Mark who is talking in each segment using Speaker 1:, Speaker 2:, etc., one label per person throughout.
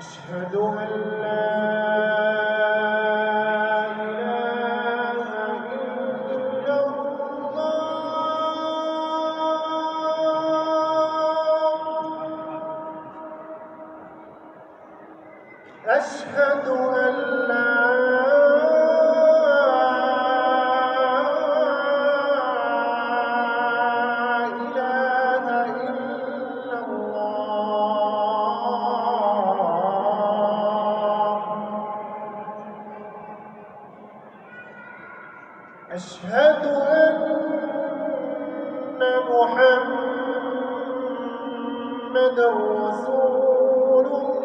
Speaker 1: أشهد أن لا إله إلا الله. أشهد أن لا أشهد أن محمدًا رسول الله.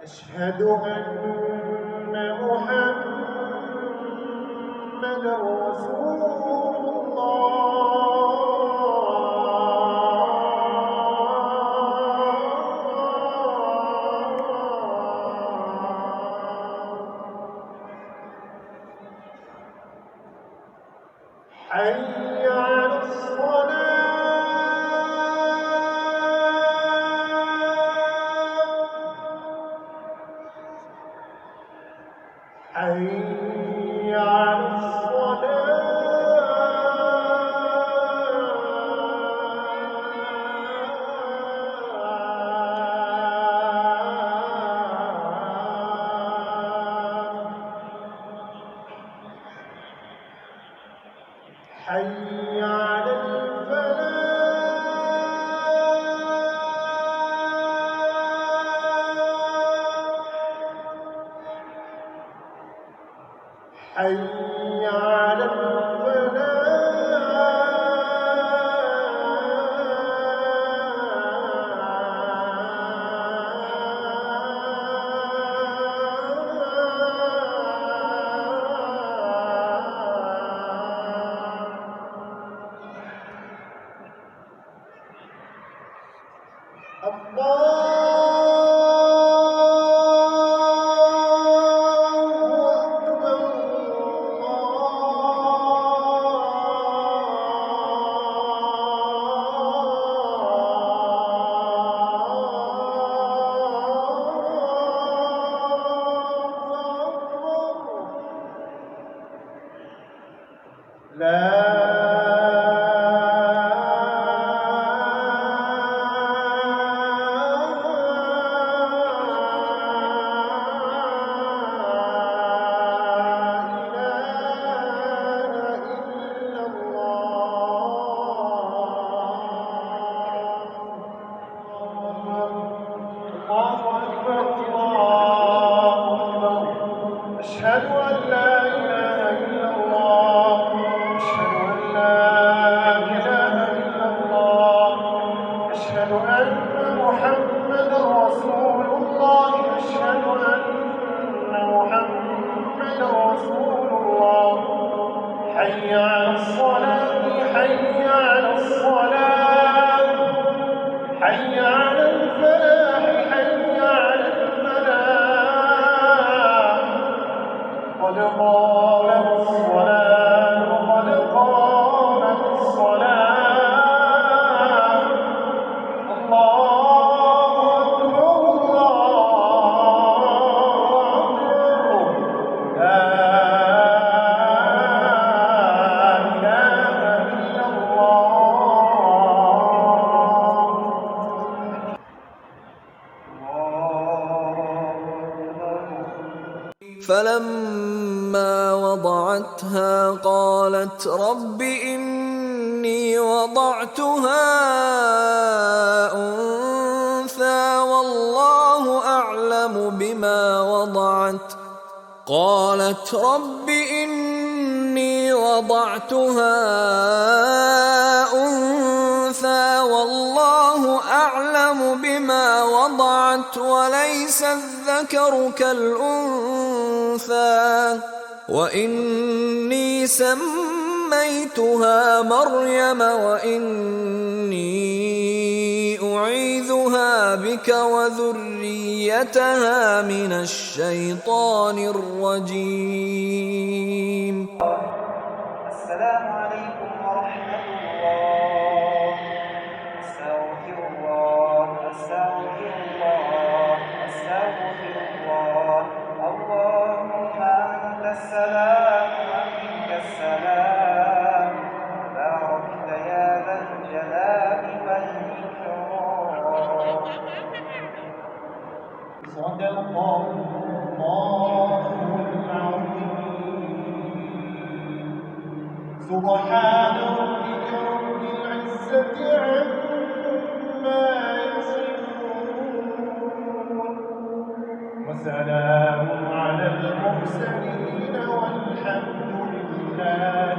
Speaker 1: أشهد أن محمدًا رسول الله. حي على الصلاة. حي على حي على الفلاح. حي على لا أشهد أن لا إله إلا الله. أشهد أن لا إله إلا الله. أشهد أن محمدًا رسول الله. أشهد أن محمدًا رسول الله. حي على الصلاة. حي على الصلاة. حي على الفلاح. حي على الفلاح. قد قامت الصلاة. قد قامت الصلاة. الله أكبر. الله أكبر. لا إله إلا الله.
Speaker 2: فلما وضعتها قالت رب إني وضعتها أنثى والله أعلم بما وضعت. قالت رب إني وضعتها أنثى والله وضعت وليس الذكر كالأنثى وإني سميتها مريم وإني أعيذها بك وذريتها من الشيطان الرجيم.
Speaker 3: السلام عليكم ورحمة الله. أستغفر الله أستغفر الله أستغفر الله. اللهم أنت السلام ومنك السلام، باركت يا ذا الجلال والإكرام.
Speaker 1: صدق الله العظيم. سبحان ربك رب العزة عما يصفون، وسلام على المرسلين والحمد لله